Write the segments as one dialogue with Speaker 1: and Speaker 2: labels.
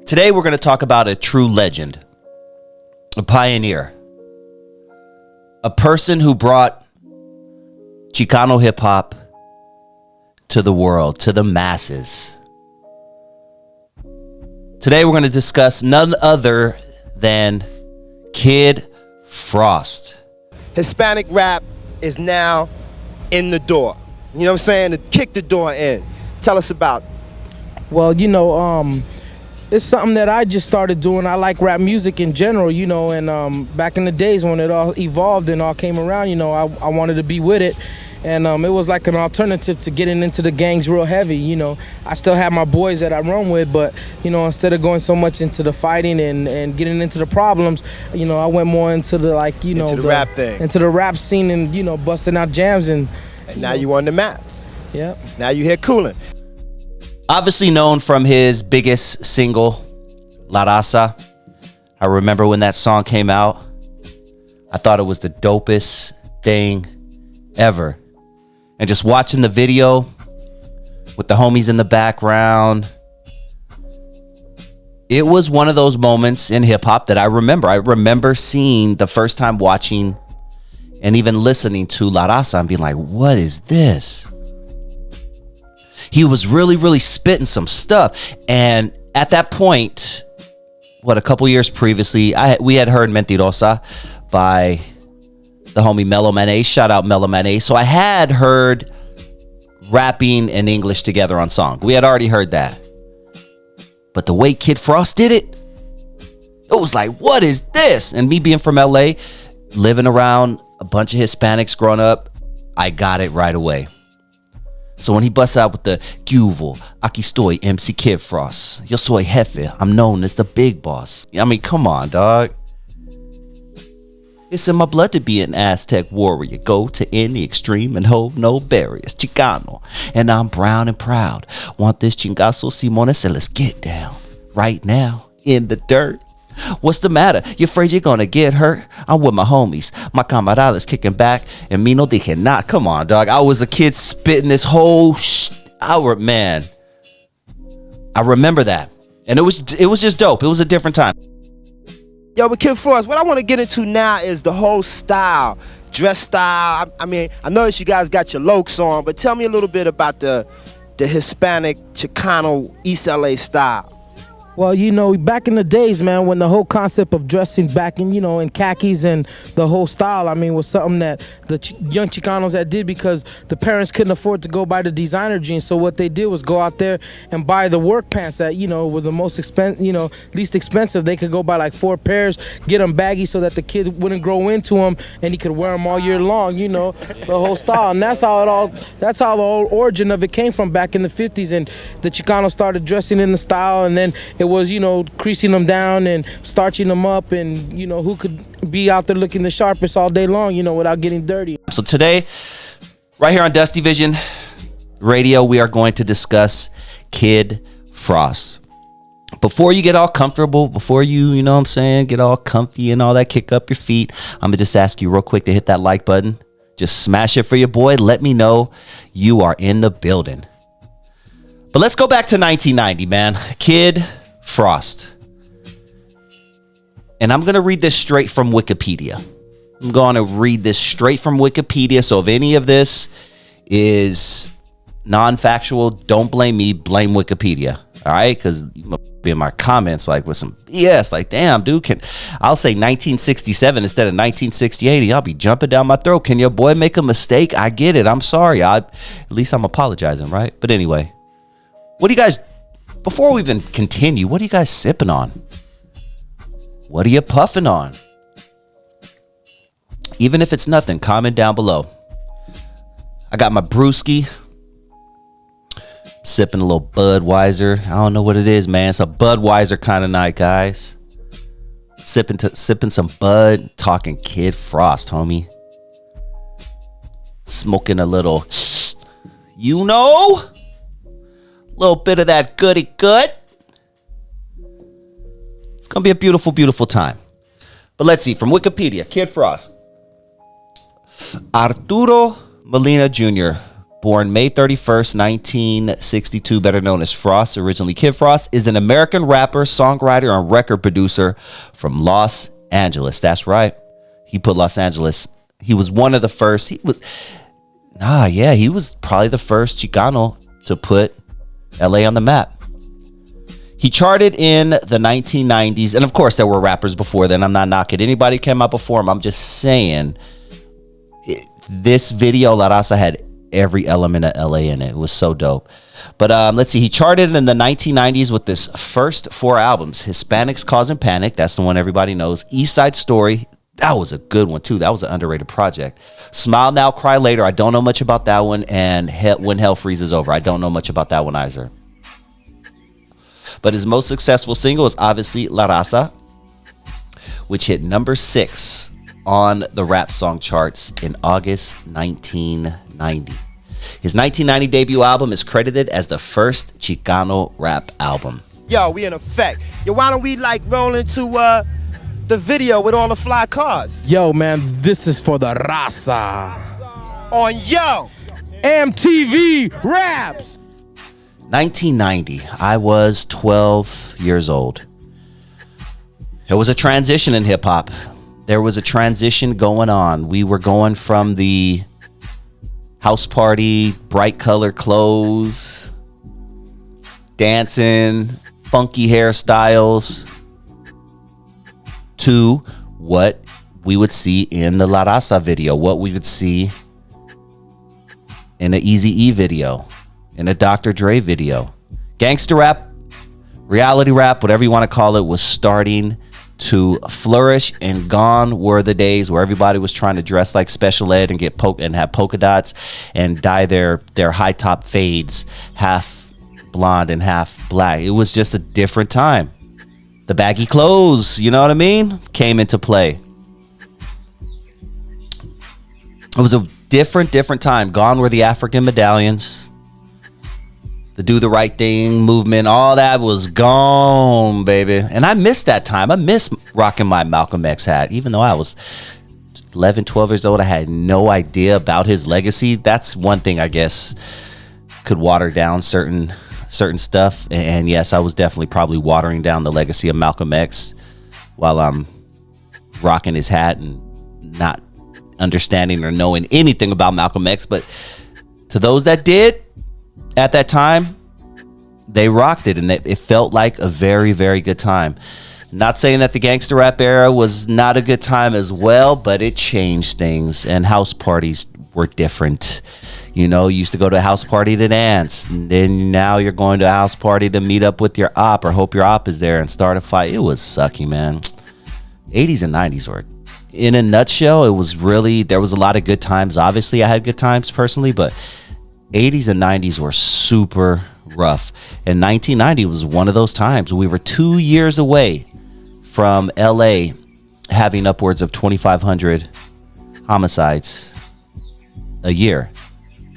Speaker 1: Today we're going to talk about a true legend, a pioneer, a person who brought Chicano hip hop to the world, to the masses. Today we're going to discuss none other than Kid Frost.
Speaker 2: Hispanic rap is now in the door. You know what I'm saying? To kick the door in. Tell us about it.
Speaker 3: Well, it's something that I just started doing. I like rap music in general, and back in the days when it all evolved and all came around, I wanted to be with it. And it was like an alternative to getting into the gangs real heavy, I still have my boys that I run with, but, instead of going so much into the fighting and getting into the problems, I went more into the,
Speaker 2: into the rap thing.
Speaker 3: Into the rap scene and, busting out jams. And
Speaker 2: now you on the map.
Speaker 3: Yeah.
Speaker 2: Now you here cooling.
Speaker 1: Obviously known from his biggest single, La Raza. I remember when that song came out. I thought it was the dopest thing ever. And just watching the video with the homies in the background, it was one of those moments in hip hop that I remember. I remember seeing the first time watching and even listening to La Raza and being like, what is this? He was really, really spitting some stuff. And at that point, a couple years previously, we had heard Mentirosa by the homie Mellow Manet. Shout out Mellow Manet. So I had heard rapping and English together on song. We had already heard that. But the way Kid Frost did it was like, what is this? And me being from LA, living around a bunch of Hispanics growing up, I got it right away. So when he busts out with the Cuvo, aquí estoy, MC Kid Frost. Yo soy jefe. I'm known as the big boss. I mean, come on, dog. It's in my blood to be an Aztec warrior. Go to any extreme and hold no barriers. Chicano. And I'm brown and proud. Want this chingazo, Simone? So let's get down. Right now, in the dirt. What's the matter? You afraid you're gonna get hurt? I'm with my homies. My camaradas kicking back. And me no dije not. Come on, dog. I was a kid spitting this whole hour, man. I remember that. And it was just dope. It was a different time.
Speaker 2: Yo, but Kid Frost, what I want to get into now is the whole style, dress style. I mean, I noticed you guys got your lokes on, but tell me a little bit about the Hispanic Chicano East LA style.
Speaker 3: Well, back in the days, man, when the whole concept of dressing back in, in khakis and the whole style, was something that the young Chicanos that did because the parents couldn't afford to go buy the designer jeans. So what they did was go out there and buy the work pants that, were the most least expensive. They could go buy like 4 pairs, get them baggy so that the kid wouldn't grow into them and he could wear them all year long, the whole style. And that's how the whole origin of it came from back in the 50s. And the Chicanos started dressing in the style, and then it was, creasing them down and starching them up, and, who could be out there looking the sharpest all day long, without getting dirty.
Speaker 1: So today, right here on Dusty Vision Radio, we are going to discuss Kid Frost. Before you get all comfortable, before you get all comfy and all that, kick up your feet, I'm going to just ask you real quick to hit that like button. Just smash it for your boy. Let me know you are in the building. But let's go back to 1990, man. Kid Frost. And I'm going to read this straight from Wikipedia. I'm going to read this straight from Wikipedia. So if any of this is non-factual, don't blame me, blame Wikipedia. All right? Because you might be in my comments like with some BS. Like, damn, dude, I'll say 1967 instead of 1968. And y'all be jumping down my throat. Can your boy make a mistake? I get it. I'm sorry. At least I'm apologizing, right? But anyway, what do you guys... Before we even continue, what are you guys sipping on? What are you puffing on? Even if it's nothing, comment down below. I got my brewski. Sipping a little Budweiser. I don't know what it is, man. It's a Budweiser kind of night, guys. Sipping some Bud. Talking Kid Frost, homie. Smoking a little, little bit of that goody good. It's going to be a beautiful, beautiful time. But let's see. From Wikipedia, Kid Frost. Arturo Molina Jr., born May 31st, 1962, better known as Frost, originally Kid Frost, is an American rapper, songwriter, and record producer from Los Angeles. That's right. He put Los Angeles. He was one of the first. He was probably the first Chicano to put LA on the map. He charted in the 1990s, and of course there were rappers before then. I'm not knocking anybody who came out before him. I'm just saying this video, La Raza, had every element of LA in it. It was so dope. But let's see. He charted in the 1990s with his first 4 albums: Hispanics Causing Panic, that's the one everybody knows; East Side Story, that was a good one too. That was an underrated project. Smile Now, Cry Later, I don't know much about that one. And When Hell Freezes Over, I don't know much about that one either. But his most successful single is obviously La Raza, which hit number 6 on the rap song charts in August 1990. His 1990 debut album is credited as the first Chicano rap album.
Speaker 2: Yo, we in effect. Yo, why don't we roll into the video with all the fly cars?
Speaker 3: Yo, man, this is for the Raza.
Speaker 2: On Yo
Speaker 3: MTV Raps.
Speaker 1: 1990, I was 12 years old. There was a transition in hip hop. There was a transition going on. We were going from the house party, bright color clothes, dancing, funky hairstyles, to what we would see in the La Raza video, what we would see in an Eazy-E video, in a Dr. Dre video. Gangster rap, reality rap, whatever you want to call it, was starting to flourish, and gone were the days where everybody was trying to dress like Special Ed and have polka dots and dye their high top fades half blonde and half black. It was just a different time. The baggy clothes, you know what I mean, came into play. It was a different time. Gone were the African medallions. The do the right thing movement, all that was gone, baby. And I missed that time. I miss rocking my Malcolm X hat. Even though I was 11, 12 years old, I had no idea about his legacy. That's one thing I guess could water down certain stuff. And yes, I was definitely probably watering down the legacy of Malcolm X while I'm rocking his hat and not understanding or knowing anything about Malcolm X. But to those that did, at that time, they rocked it, and it felt like a very, very good time. Not saying that the gangster rap era was not a good time as well, but it changed things, and house parties were different. You know, you used to go to a house party to dance, and then now you're going to a house party to meet up with your op or hope your op is there and start a fight. It was sucky, man. 80s and 90s were, in a nutshell, it was really, there was a lot of good times. Obviously, I had good times personally, but 80s and 90s were super rough. And 1990 was one of those times. We were 2 years away from LA having upwards of 2,500 homicides a year.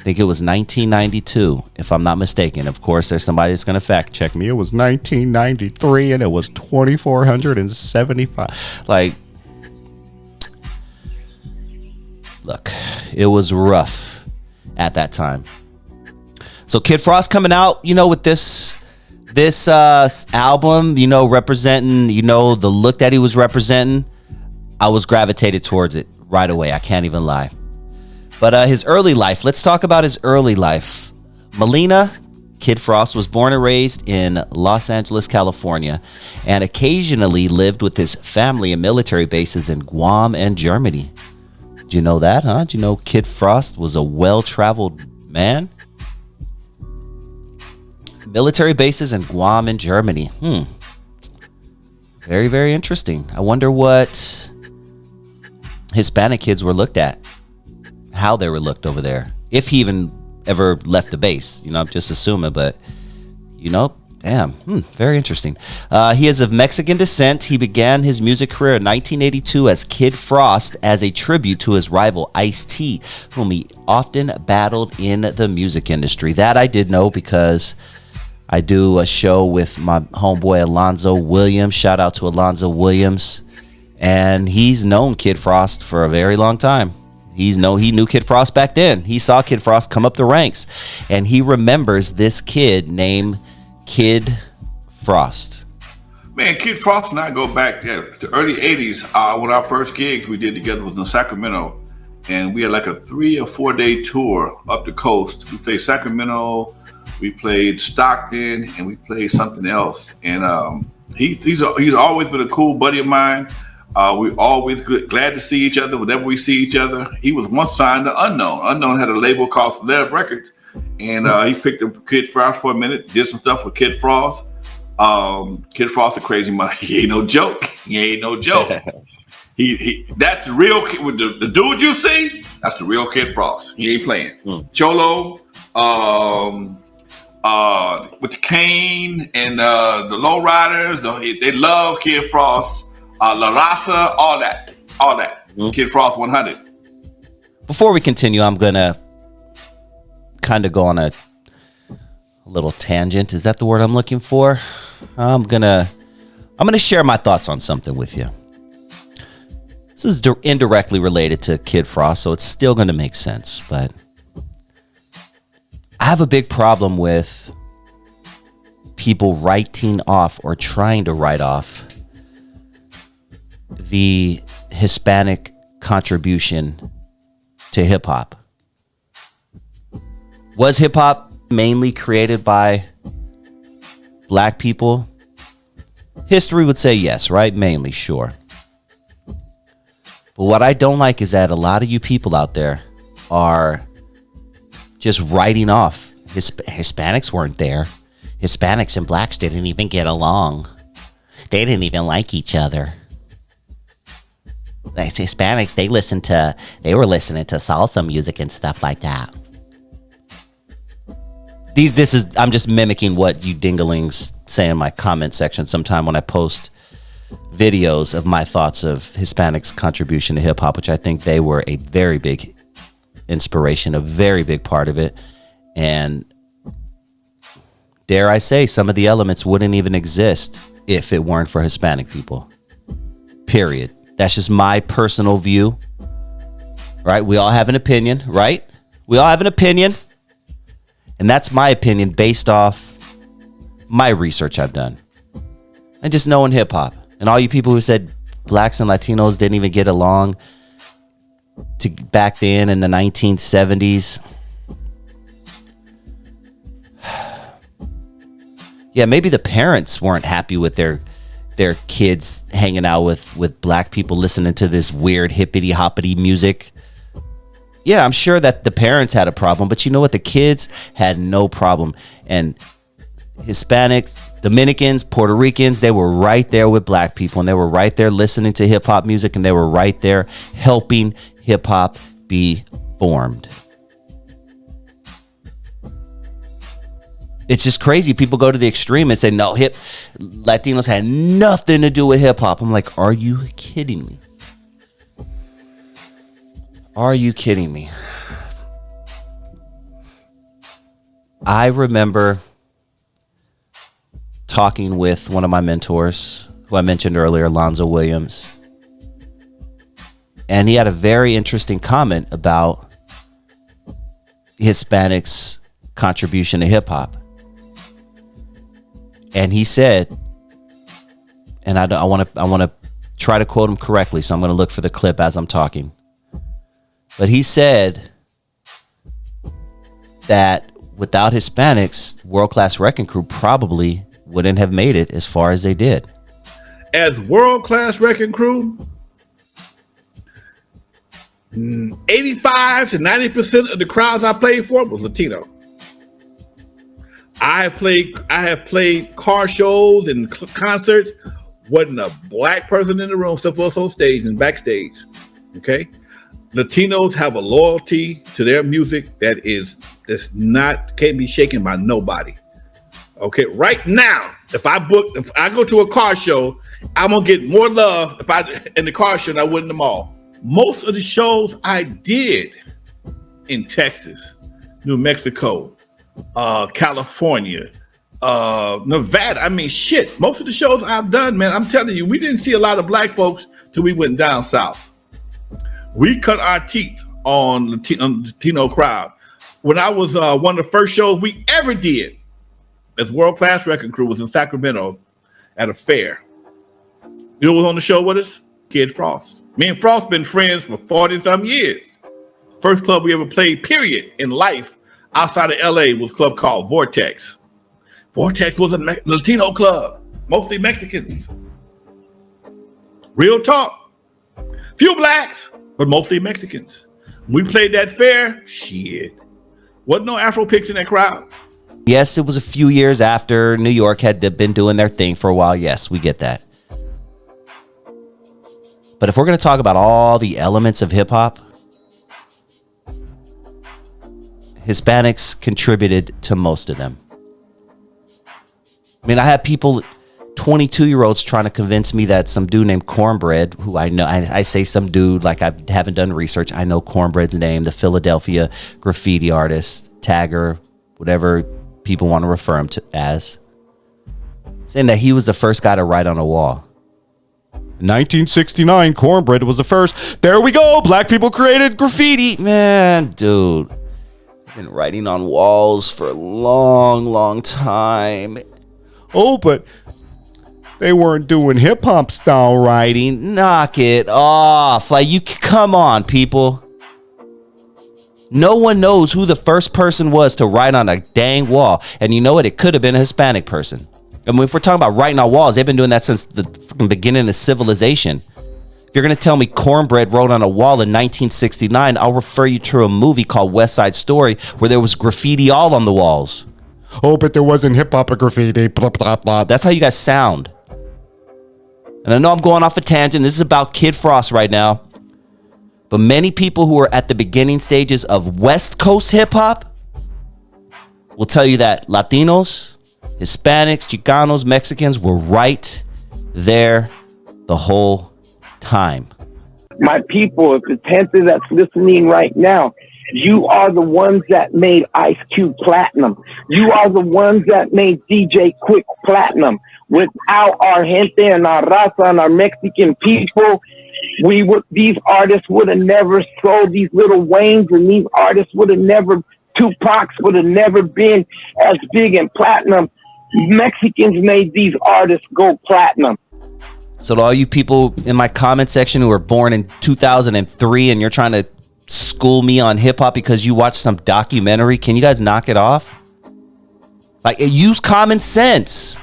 Speaker 1: I think it was 1992, if I'm not mistaken. Of course, there's somebody that's going to fact check me. It was 1993 and it was 2,475. Like, look, it was rough at that time. So Kid Frost coming out, you know, with this album, you know, representing, you know, the look that he was representing, I was gravitated towards it right away. I can't even lie. But his early life, let's talk about his early life. Molina, Kid Frost, was born and raised in Los Angeles, California, and occasionally lived with his family in military bases in Guam and Germany. Did you know that, huh? Did you know Kid Frost was a well-traveled man? Military bases in Guam and Germany. Very, very interesting. I wonder what Hispanic kids were looked at, how they were looked over there, if he even ever left the base. You know, I'm just assuming, but you know, damn, very interesting. He is of Mexican descent. He began his music career in 1982 as Kid Frost as a tribute to his rival Ice-T, whom he often battled in the music industry. That I did know because I do a show with my homeboy Alonzo Williams. Shout out to Alonzo Williams. And he's known Kid Frost for a very long time. He knew Kid Frost back then. He saw Kid Frost come up the ranks, and he remembers this kid named Kid Frost.
Speaker 4: Man, Kid Frost and I go back to early 80s. One of our first gigs we did together was in Sacramento, and we had like a 3 or 4 day tour up the coast. We played Sacramento, we played Stockton, and we played something else. And he's always been a cool buddy of mine. We're always glad to see each other whenever we see each other. He was once signed to Unknown. Unknown had a label called Celeb Records, and he picked up Kid Frost for a minute, did some stuff with Kid Frost. Kid Frost a crazy man. He ain't no joke. He that's the real kid. With the dude you see, that's the real Kid Frost. He ain't playing. Cholo, with the Cane and the Lowriders, they love Kid Frost. La Raza, all that. Kid Frost 100.
Speaker 1: Before we continue, I'm gonna kind of go on a little tangent. Is that the word I'm looking for? I'm gonna share my thoughts on something with you. This is indirectly related to Kid Frost, so it's still gonna make sense. But I have a big problem with people writing off or trying to write off the Hispanic contribution to hip hop. Was hip hop mainly created by black people? History would say yes, right? Mainly, sure. But what I don't like is that a lot of you people out there are just writing off. Hispanics weren't there. Hispanics and blacks didn't even get along. They didn't even like each other. Like Hispanics, they were listening to salsa music and stuff like that. I'm just mimicking what you dinglings say in my comment section sometime when I post videos of my thoughts of Hispanics' contribution to hip hop, which I think they were a very big inspiration, a very big part of it. And dare I say, some of the elements wouldn't even exist if it weren't for Hispanic people. Period. That's just my personal view. Right? We all have an opinion, right? We all have an opinion. And that's my opinion based off my research I've done. And just knowing hip hop. And all you people who said blacks and Latinos didn't even get along back then in the 1970s. Yeah, maybe the parents weren't happy with their kids hanging out with black people listening to this weird hippity hoppity music. Yeah, I'm sure that the parents had a problem, but you know what? The kids had no problem. And Hispanics, Dominicans, Puerto Ricans, they were right there with black people, and they were right there listening to hip hop music, and they were right there helping hip hop be formed. It's just crazy. People go to the extreme and say, no, Latinos had nothing to do with hip hop. I'm like, are you kidding me? Are you kidding me? I remember talking with one of my mentors, who I mentioned earlier, Alonzo Williams. And he had a very interesting comment about Hispanics' contribution to hip hop. And he said, and I want to try to quote him correctly, so I'm going to look for the clip as I'm talking. But he said that without Hispanics, World Class Wrecking Crew probably wouldn't have made it as far as they did.
Speaker 4: As World Class Wrecking Crew, 85 to 90% of the crowds I played for was Latino. I have played car shows and concerts. Wasn't a black person in the room except for us on stage and backstage. Okay, Latinos have a loyalty to their music that's can't be shaken by nobody. Okay, right now, if I go to a car show, I'm gonna get more love in the car show than I would in the mall. Most of the shows I did in Texas, New Mexico, California, Nevada. I mean, shit. Most of the shows I've done, man, I'm telling you, we didn't see a lot of black folks till we went down south. We cut our teeth on Latino crowd. When I was one of the first shows we ever did as World Class Wrecking Crew was in Sacramento at a fair. You know who was on the show with us? Kid Frost. Me and Frost been friends for 40-some years. First club we ever played, period, in life outside of LA was a club called Vortex. Vortex was a Latino club, mostly Mexicans. Real talk. Few blacks, but mostly Mexicans. We played that fair, shit. Wasn't no Afro pics in that crowd.
Speaker 1: Yes, it was a few years after New York had been doing their thing for a while. Yes, we get that. But if we're going to talk about all the elements of hip hop, Hispanics contributed to most of them. I mean, I had people, 22-year-olds, trying to convince me that some dude named Cornbread, who I know, I say some dude like I haven't done research. I know Cornbread's name, the Philadelphia graffiti artist, tagger, whatever people want to refer him to as, saying that he was the first guy to write on a wall. In 1969, Cornbread was the first. There we go. Black people created graffiti. Man, dude. I've been writing on walls for a long, long time. Oh, but they weren't doing hip hop style writing. Knock it off. Like, you come on, people. No one knows who the first person was to write on a dang wall. And you know what? It could have been a Hispanic person. I mean, if we're talking about writing on walls, they've been doing that since the beginning of civilization. If you're going to tell me Cornbread wrote on a wall in 1969, I'll refer you to a movie called West Side Story where there was graffiti all on the walls. Oh, but there wasn't hip hop or graffiti. Blah, blah, blah. That's how you guys sound. And I know I'm going off a tangent. This is about Kid Frost right now. But many people who are at the beginning stages of West Coast hip hop will tell you that Latinos, Hispanics, Chicanos, Mexicans were right there the whole time.
Speaker 5: My people, if the Panther that's listening right now, you are the ones that made Ice Cube platinum. You are the ones that made DJ Quick platinum. Without our gente and our raza and our Mexican people, these artists would have never sold these little Waynes, and these artists would have never, Tupac's would have never been as big and platinum. Mexicans made these artists go platinum.
Speaker 1: So to all you people in my comment section who were born in 2003 and you're trying to school me on hip hop because you watched some documentary, can you guys knock it off? Like, use common sense.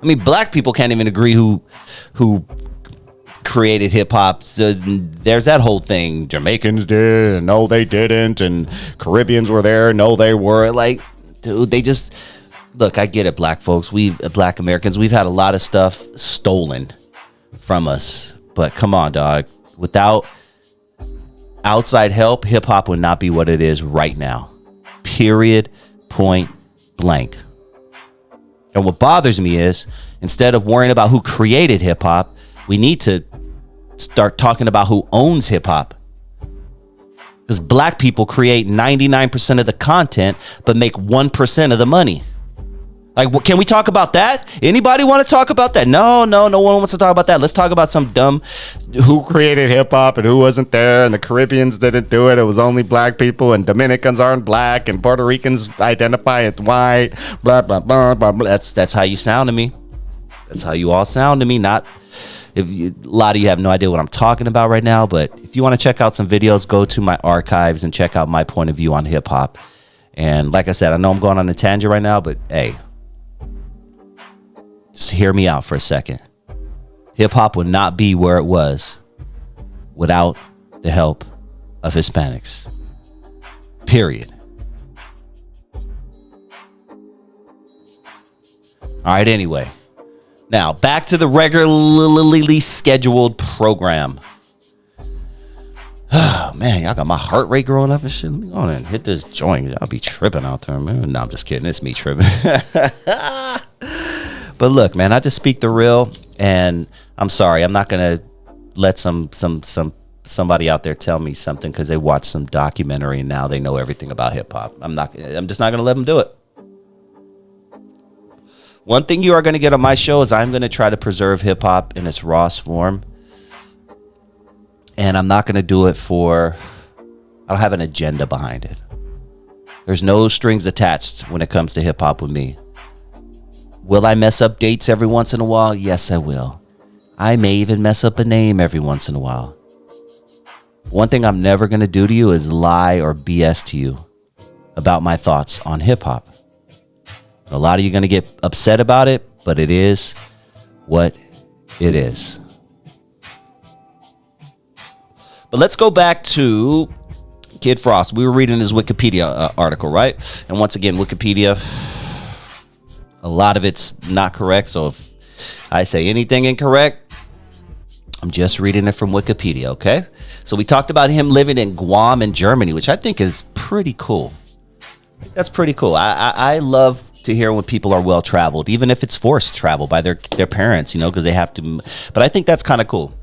Speaker 1: I mean, black people can't even agree who created hip hop. So there's that whole thing. Jamaicans did, and no, they didn't, and Caribbeans were there, no, they were. Like, dude, they just look. I get it, black folks. Black Americans, we've had a lot of stuff stolen from us. But come on, dog. Without outside help, hip hop would not be what it is right now. Period. Point blank. And what bothers me is, instead of worrying about who created hip hop, we need to start talking about who owns hip hop. Because black people create 99% of the content, but make 1% of the money. Like, can we talk about that? Anybody want to talk about that? No one wants to talk about that. Let's talk about some dumb who created hip hop and who wasn't there, and the Caribbeans didn't do it. It was only black people, and Dominicans aren't black, and Puerto Ricans identify as white. Blah blah blah blah. Blah. That's how you sound to me. That's how you all sound to me. Not if a lot of you have no idea what I'm talking about right now, but if you want to check out some videos, go to my archives and check out my point of view on hip hop. And like I said, I know I'm going on a tangent right now, but hey. Just hear me out for a second. Hip hop would not be where it was without the help of Hispanics. Period. All right, anyway. Now, back to the regularly scheduled program. Oh, man, y'all got my heart rate growing up and shit. Let me go on and hit this joint. Y'all be tripping out there, man. No, I'm just kidding. It's me tripping. But look, man, I just speak the real, and I'm sorry. I'm not going to let somebody out there tell me something because they watched some documentary and now they know everything about hip hop. I'm just not going to let them do it. One thing you are going to get on my show is I'm going to try to preserve hip hop in its rawest form. And I'm not going to do it I don't have an agenda behind it. There's no strings attached when it comes to hip hop with me. Will I mess up dates every once in a while? Yes, I will. I may even mess up a name every once in a while. One thing I'm never going to do to you is lie or BS to you about my thoughts on hip hop. A lot of you are going to get upset about it, but it is what it is. But let's go back to Kid Frost. We were reading his Wikipedia article, right? And once again, Wikipedia, a lot of it's not correct. So if I say anything incorrect, I'm just reading it from Wikipedia, okay? So we talked about him living in Guam in Germany, which I think is pretty cool. That's pretty cool. I love to hear when people are well traveled, even if it's forced travel by their parents, because they have to. But I think that's kind of cool.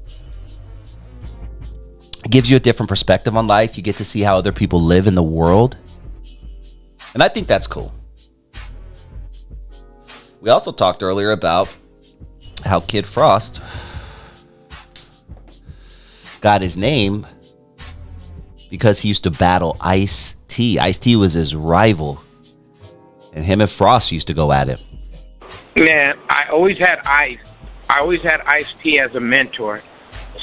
Speaker 1: It gives you a different perspective on life. You get to see how other people live in the world. And I think that's cool. We also talked earlier about how Kid Frost got his name because he used to battle Ice-T. Ice-T was his rival. And him and Frost used to go at it.
Speaker 6: Man, I always had Ice. I always had Ice-T as a mentor.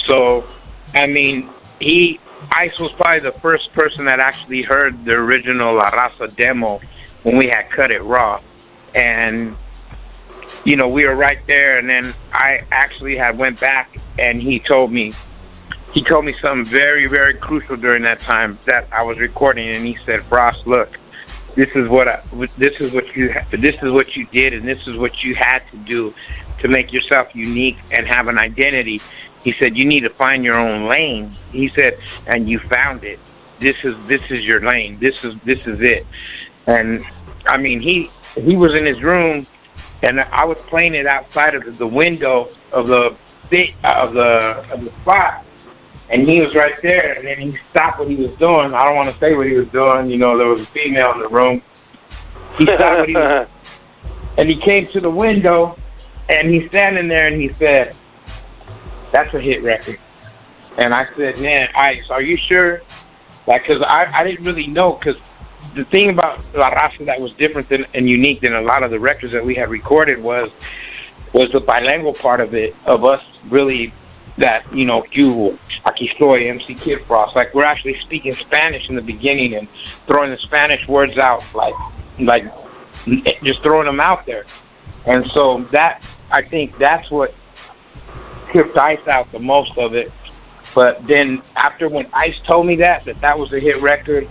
Speaker 6: So, I mean, Ice was probably the first person that actually heard the original La Raza demo when we had cut it raw. And, we were right there. And then I actually had went back and he told me something very, very crucial during that time that I was recording. And he said, Frost, look, this is what you did, and this is what you had to do to make yourself unique and have an identity. He said, you need to find your own lane. He said, and you found it. This is your lane. This is it. And I mean, he was in his room, and I was playing it outside of the window of the spot. And he was right there, and then he stopped what he was doing. I don't want to say what he was doing. There was a female in the room. He stopped what he was and he came to the window, and he's standing there, and he said, that's a hit record. And I said, man, Ice, are you sure? Because I didn't really know, because the thing about La Raza that was different and unique than a lot of the records that we had recorded was the bilingual part of it, of us really that, Cubo, aquí estoy, MC Kid Frost. Like, we're actually speaking Spanish in the beginning and throwing the Spanish words out, like just throwing them out there. And so I think that's what tripped Ice out the most of it. But then after when Ice told me that was a hit record,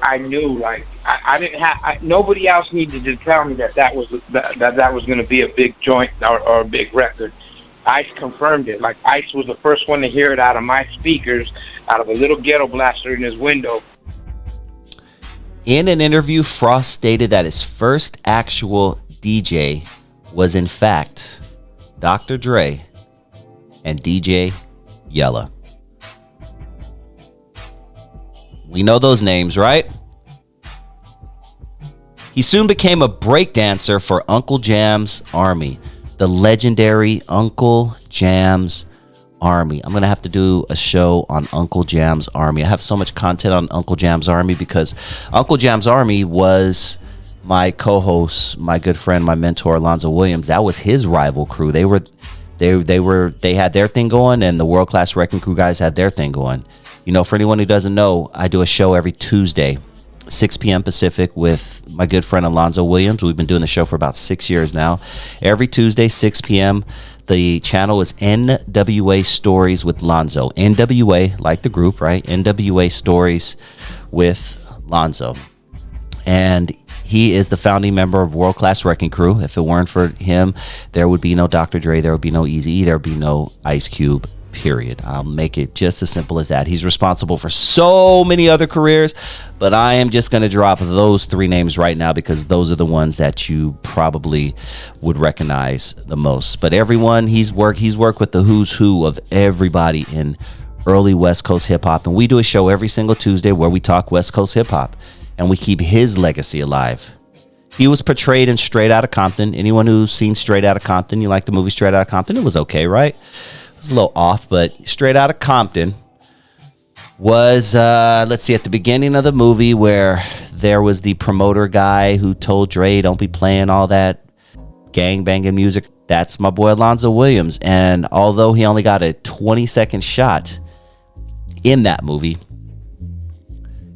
Speaker 6: I knew, like, I didn't have, nobody else needed to tell me that was going to be a big joint or a big record. Ice confirmed it. Like, Ice was the first one to hear it out of my speakers, out of a little ghetto blaster in his window.
Speaker 1: In an interview, Frost stated that his first actual DJ was, in fact, Dr. Dre and DJ Yella. We know those names, right? He soon became a breakdancer for Uncle Jam's Army. The legendary Uncle Jam's Army. I'm going to have to do a show on Uncle Jam's Army. I have so much content on Uncle Jam's Army because Uncle Jam's Army was my co-host, my good friend, my mentor, Alonzo Williams. That was his rival crew. They had their thing going, and the World Class Wrecking Crew guys had their thing going. For anyone who doesn't know, I do a show every Tuesday, 6 p.m. Pacific, with my good friend Alonzo Williams. We've been doing the show for about 6 years now. Every Tuesday, 6 p.m. The channel is NWA Stories with Lonzo. NWA, like the group, right? NWA Stories with Lonzo. And he is the founding member of World Class Wrecking Crew. If it weren't for him, there would be no Dr. Dre, there would be no Eazy-E, there would be no Ice Cube. Period. I'll make it just as simple as that. He's responsible for so many other careers, but I am just going to drop those three names right now because those are the ones that you probably would recognize the most. But everyone, he's worked with the who's who of everybody in early West Coast hip hop, and we do a show every single Tuesday where we talk West Coast hip hop and we keep his legacy alive. He was portrayed in Straight Outta Compton. Anyone who's seen Straight Outta Compton, you like the movie Straight Outta Compton, it was okay, right? It's a little off, but Straight Outta Compton was, let's see, at the beginning of the movie where there was the promoter guy who told Dre, don't be playing all that gang banging music. That's my boy Alonzo Williams. And although he only got a 20-second shot in that movie,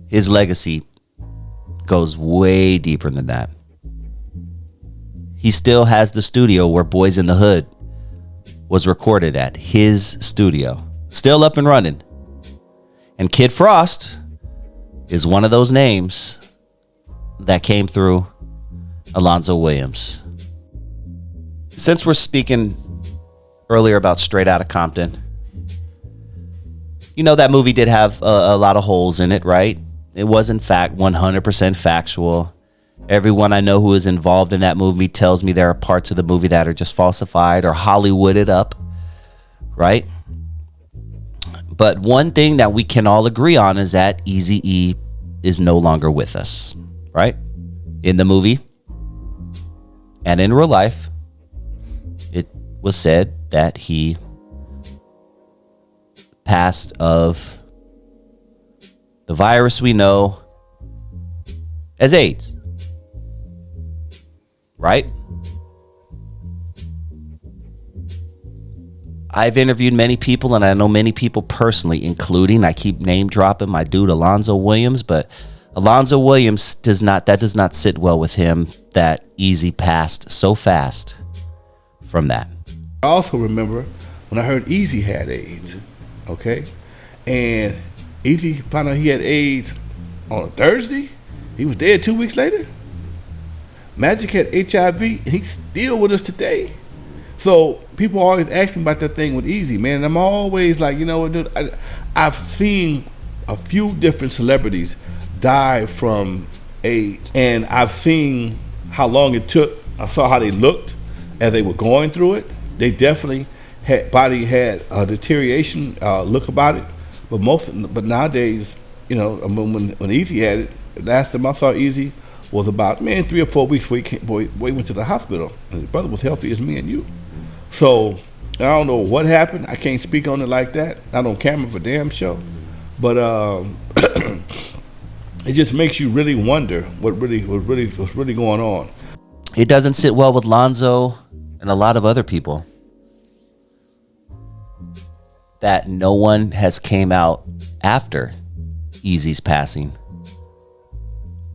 Speaker 1: his legacy goes way deeper than that. He still has the studio where Boys in the Hood was recorded at. His studio. Still up and running. And Kid Frost is one of those names that came through Alonzo Williams. Since we're speaking earlier about Straight Outta Compton, you know that movie did have a lot of holes in it, right? It was in fact 100% factual. Everyone I know who is involved in that movie tells me there are parts of the movie that are just falsified or Hollywooded up, right? But one thing that we can all agree on is that Eazy-E is no longer with us, right? In the movie and in real life, it was said that he passed of the virus we know as AIDS, right? I've interviewed many people, and I know many people personally, including, I keep name dropping my dude Alonzo Williams, but Alonzo Williams does not sit well with him that Eazy passed so fast from that.
Speaker 7: I also remember when I heard Eazy had AIDS, okay? And Eazy found out he had AIDS on a Thursday. He was dead 2 weeks later. Magic had HIV, and he's still with us today. So people always ask me about that thing with Eazy, man. And I'm always like, you know what, dude? I've seen a few different celebrities die from AIDS, and I've seen how long it took. I saw how they looked as they were going through it. They definitely had a deterioration look about it. But nowadays, you know, when Eazy had it, last time I saw Eazy was about 3 or 4 weeks before he went to the hospital, and his brother was healthy as me and you. So I don't know what happened. I can't speak on it like that. Not on camera for damn show. But it just makes you really wonder what's really going on.
Speaker 1: It doesn't sit well with Lonzo and a lot of other people that no one has came out after Eazy's passing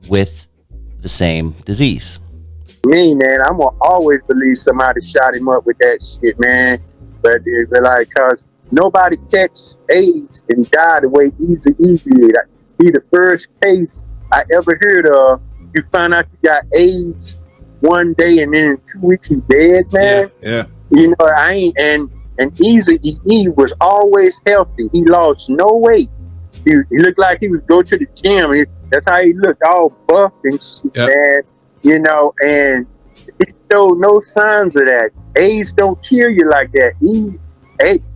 Speaker 1: with the same disease.
Speaker 8: Me, man, I'm gonna always believe somebody shot him up with that shit, man. But it's like, cause nobody catch AIDS and die the way Eazy-E did. He the first case I ever heard of. You find out you got AIDS one day and then in 2 weeks you dead, man.
Speaker 4: Yeah.
Speaker 8: You know, and Eazy-E was always healthy. He lost no weight. He looked like he would go to the gym. That's how he looked, all buff and shit, man. You know, and he showed no signs of that. AIDS don't kill you like that.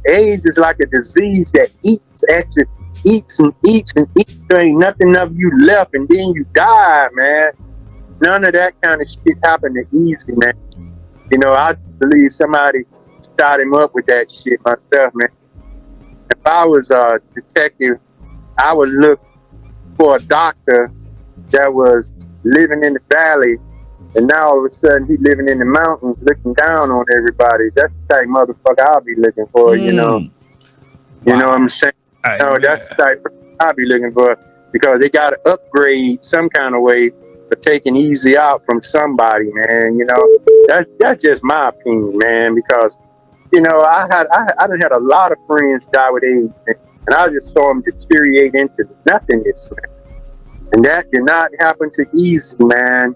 Speaker 8: AIDS is like a disease that eats at you, eats and eats and eats. There ain't nothing of you left, and then you die, man. None of that kind of shit happened to Eazy, man. You know, I believe somebody shot him up with that shit myself, man. If I was a detective, I would look for a doctor that was living in the valley, and now all of a sudden he's living in the mountains looking down on everybody. That's the type of motherfucker I'll be looking for, you know. Wow. You know what I'm saying? No, that's the type of I'll be looking for, because they got to upgrade some kind of way for taking Eazy out from somebody, man. You know, that's just my opinion, man, because, you know, I done had a lot of friends die with AIDS, and I just saw them deteriorate into nothingness, man. And that did not happen to Eazy, man.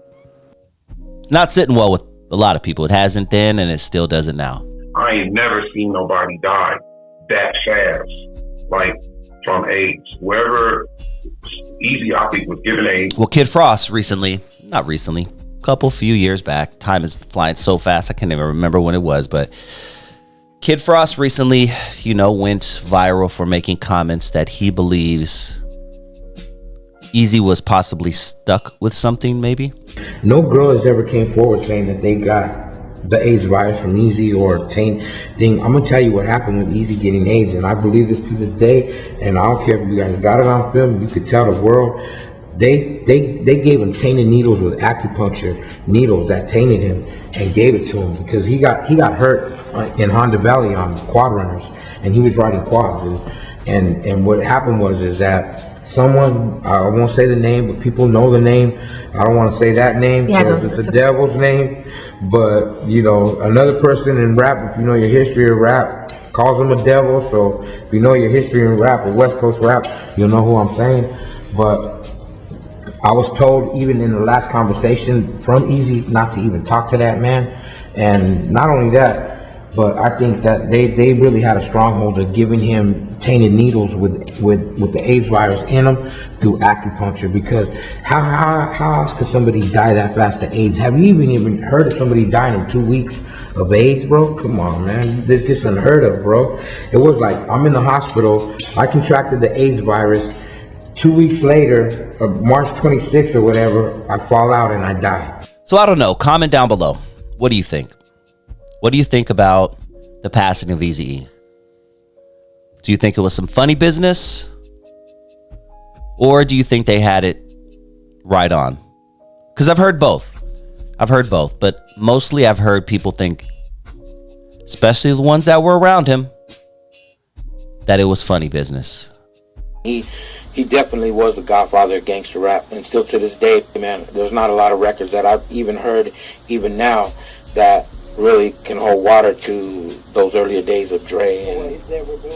Speaker 1: Not sitting well with a lot of people. It hasn't then, and it still doesn't now.
Speaker 9: I ain't never seen nobody die that fast, like from AIDS. Wherever Eazy, I think, was given AIDS.
Speaker 1: Well, Kid Frost few years back. Time is flying so fast, I can't even remember when it was, but Kid Frost recently, you know, went viral for making comments that he believes Eazy was possibly stuck with something, maybe.
Speaker 10: No girl has ever came forward saying that they got the AIDS virus from Easy or taint thing. I'm gonna tell you what happened with Easy getting AIDS, and I believe this to this day. And I don't care if you guys got it on film. You could tell the world. They gave him tainted needles with acupuncture needles that tainted him and gave it to him because he got hurt in Honda Valley on quad runners, and he was riding quads, and what happened is that someone, I won't say the name, but people know the name. I don't want to say that name because it's a devil's name, but you know, another person in rap, if you know your history of rap, calls him a devil. So if you know your history in rap or West Coast rap, you'll know who I'm saying. But I was told even in the last conversation from Easy not to even talk to that man. And not only that, but I think that they really had a stronghold of giving him tainted needles with the AIDS virus in them through acupuncture. Because how else could somebody die that fast of AIDS? Have you even heard of somebody dying in 2 weeks of AIDS, bro? Come on, man. This is unheard of, bro. It was like, I'm in the hospital, I contracted the AIDS virus. 2 weeks later, March 26th or whatever, I fall out and I die.
Speaker 1: So I don't know. Comment down below. What do you think? What do you think about the passing of Eazy-E? Do you think it was some funny business? Or do you think they had it right on? Because I've heard both. But mostly I've heard people think, especially the ones that were around him, that it was funny business.
Speaker 11: He definitely was the godfather of gangster rap, and still to this day, man, there's not a lot of records that I've even heard, even now, that really can hold water to those earlier days of Dre and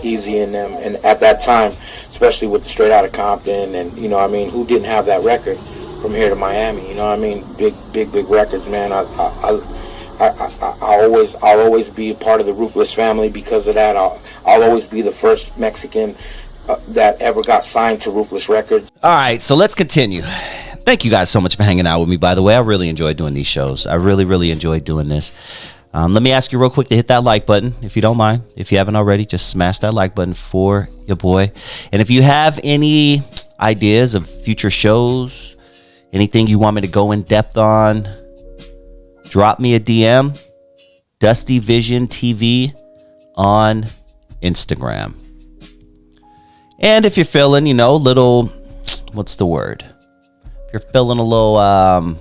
Speaker 11: Easy and them. And at that time, especially with the Straight Outta Compton, and you know, I mean, who didn't have that record from here to Miami? You know, what I mean, big records, man. I'll always be a part of the Ruthless family because of that. I'll always be the first Mexican that ever got signed to Ruthless Records.
Speaker 1: All right, so let's continue. Thank you guys so much for hanging out with me, by the way. I really enjoyed doing these shows. I really enjoyed doing this. Let me ask you real quick to hit that like button, if you don't mind. If you haven't already, just smash that like button for your boy. And if you have any ideas of future shows, anything you want me to go in depth on, drop me a DM, Dusty Vision TV on Instagram. And if you're feeling, little, what's the word? If you're feeling a little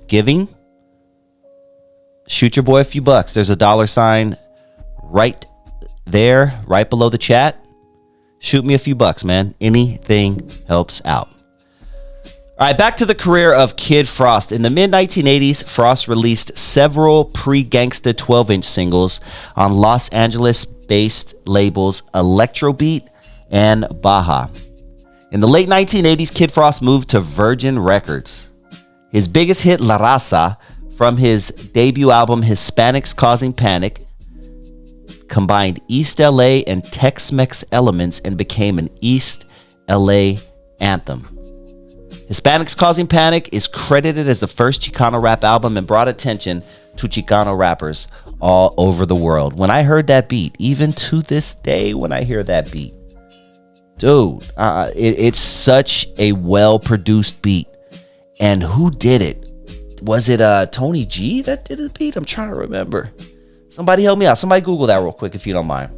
Speaker 1: giving, shoot your boy a few bucks. There's a $sign right there, right below the chat. Shoot me a few bucks, man. Anything helps out. All right, back to the career of Kid Frost. In the mid-1980s, Frost released several pre-gangsta 12-inch singles on Los Angeles-based labels Electrobeat and Baja. In the late 1980s, Kid Frost moved to Virgin Records. His biggest hit, La Raza, from his debut album Hispanics Causing Panic, combined East LA and Tex-Mex elements and became an East LA anthem. Hispanics Causing Panic is credited as the first Chicano rap album and brought attention to Chicano rappers all over the world. When I heard that beat, even to this day when I hear that beat, dude, it's such a well-produced beat. And who did it? Was it Tony G that did the beat? I'm trying to remember. Somebody help me out. Somebody Google that real quick if you don't mind.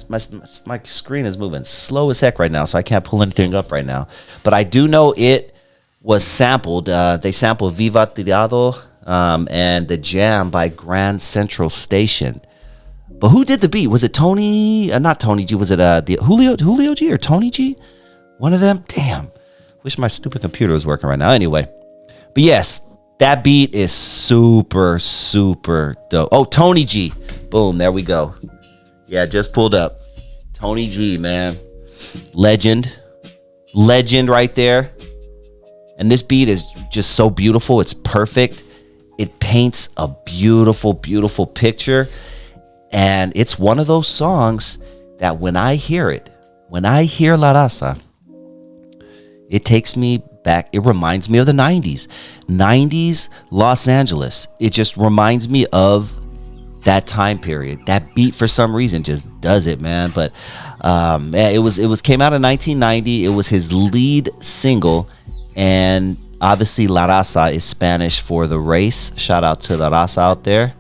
Speaker 1: My screen is moving slow as heck right now, so I can't pull anything up right now. But I do know it was sampled. They sampled Viva Tirado and The Jam by Grand Central Station. But who did the beat? Was it Tony? Not Tony G. Was it the Julio G or Tony G? One of them? Damn. Wish my stupid computer was working right now. Anyway. But yes, that beat is super dope. Oh, Tony G. Boom. There we go. Yeah, just pulled up. Tony G, man. Legend right there. And this beat is just so beautiful. It's perfect. It paints a beautiful picture. And it's one of those songs that when I hear La Raza, it takes me back. It reminds me of the 90s. 90s Los Angeles. It just reminds me of that time period. That beat for some reason just does it, man. But it was came out in 1990. It was his lead single, and obviously La Raza is Spanish for the race. Shout out to La Raza out there.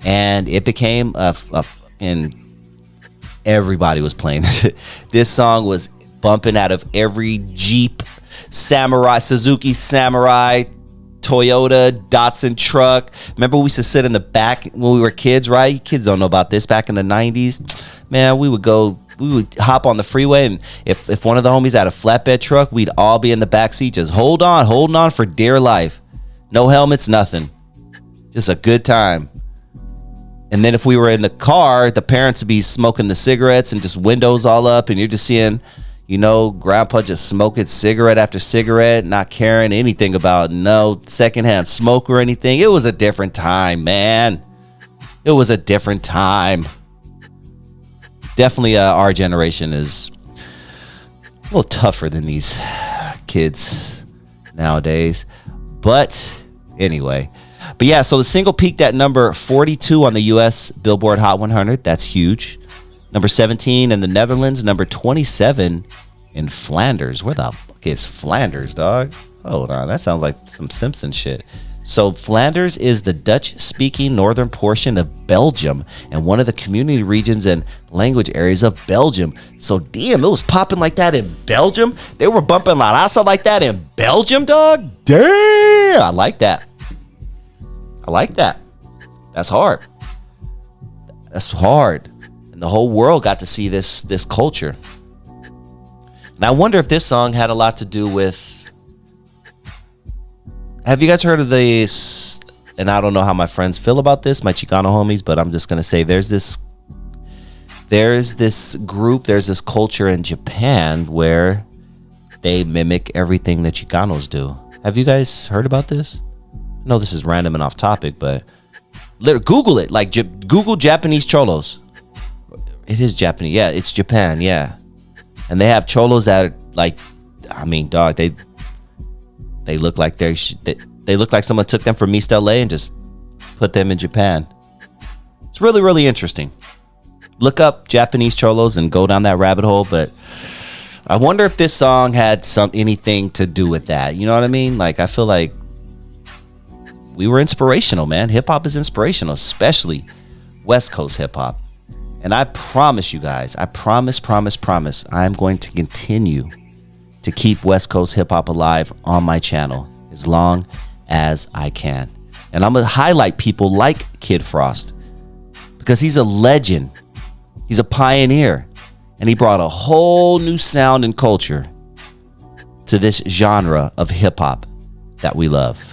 Speaker 1: and it became and everybody was playing. This song was bumping out of every Jeep, Samurai, Suzuki Samurai, Toyota, Datsun truck. Remember we used to sit in the back when we were kids, right? Kids don't know about this. Back in the 90s, man, we would hop on the freeway, and if one of the homies had a flatbed truck, we'd all be in the back seat just holding on for dear life. No helmets, nothing. Just a good time. And then if we were in the car, the parents would be smoking the cigarettes and just windows all up, and you're just seeing, grandpa just smoking cigarette after cigarette, not caring anything about no secondhand smoke or anything. It was a different time, man. It was a different time. Definitely our generation is a little tougher than these kids nowadays. But anyway. But yeah, so the single peaked at number 42 on the U.S. Billboard Hot 100. That's huge. Number 17 in the Netherlands. Number 27 in Flanders. Where the fuck is Flanders, dog? Hold on. That sounds like some Simpson shit. So Flanders is the Dutch-speaking northern portion of Belgium and one of the community regions and language areas of Belgium. So damn, it was popping like that in Belgium? They were bumping La Raza like that in Belgium, dog? Damn! I like that. That's hard. That's hard. And the whole world got to see this culture. And I wonder if this song had a lot to do with... Have you guys heard of this? And I don't know how my friends feel about this, my Chicano homies, but I'm just going to say there's this group, there's this culture in Japan where they mimic everything that Chicanos do. Have you guys heard about this? I know this is random and off topic, but Google it. Like, Google Japanese cholos. It is Japanese. Yeah, it's Japan. Yeah. And they have cholos that are like, I mean, dog, they look like they look like someone took them from East LA and just put them in Japan. It's really, really interesting. Look up Japanese cholos and go down that rabbit hole. But I wonder if this song had anything to do with that. You know what I mean? Like, I feel like we were inspirational, man. Hip hop is inspirational, especially West Coast hip hop. And I promise you guys, I promise, I'm going to continue to keep West Coast hip hop alive on my channel as long as I can. And I'm going to highlight people like Kid Frost because he's a legend. He's a pioneer, and he brought a whole new sound and culture to this genre of hip hop that we love.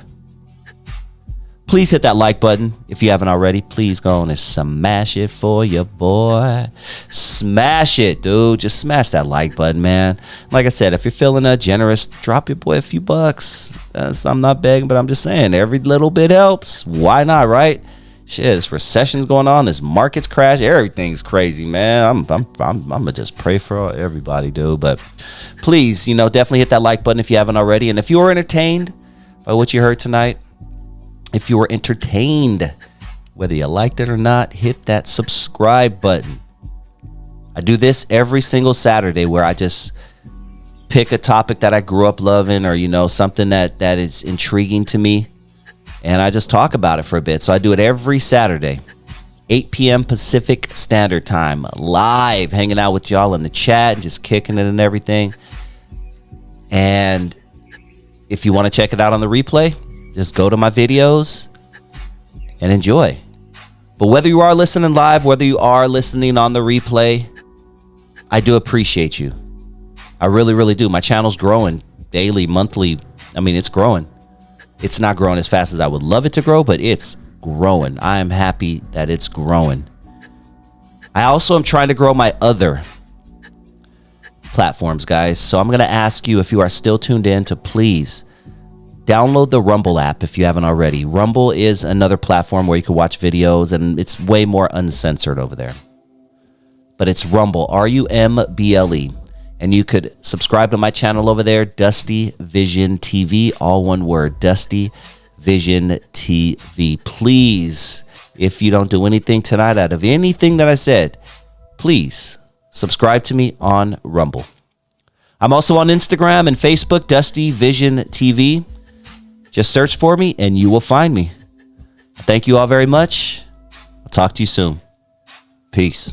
Speaker 1: Please hit that like button if you haven't already. Please go on and smash it for your boy. Smash it, dude. Just smash that like button, man. Like I said, if you're feeling generous, drop your boy a few bucks. I'm not begging, but I'm just saying every little bit helps. Why not, right? Shit, this recession's going on. This market's crash. Everything's crazy, man. I'm gonna just pray for everybody, dude. But please, definitely hit that like button if you haven't already. And if you were entertained by what you heard tonight, if you were entertained, whether you liked it or not, hit that subscribe button. I do this every single Saturday where I just pick a topic that I grew up loving or, something that is intriguing to me. And I just talk about it for a bit. So I do it every Saturday, 8 p.m. Pacific Standard Time, live, hanging out with y'all in the chat and just kicking it and everything. And if you want to check it out on the replay, just go to my videos and enjoy. But whether you are listening live, whether you are listening on the replay, I do appreciate you. I really, really do. My channel's growing daily, monthly. I mean, it's growing. It's not growing as fast as I would love it to grow, but it's growing. I am happy that it's growing. I also am trying to grow my other platforms, guys. So I'm going to ask you, if you are still tuned in, to please download the Rumble app if you haven't already. Rumble is another platform where you can watch videos, and it's way more uncensored over there. But it's Rumble, RUMBLE. And you could subscribe to my channel over there, Dusty Vision TV, all one word, Dusty Vision TV. Please, if you don't do anything tonight out of anything that I said, please subscribe to me on Rumble. I'm also on Instagram and Facebook, Dusty Vision TV. Just search for me and you will find me. Thank you all very much. I'll Talk to you soon. Peace.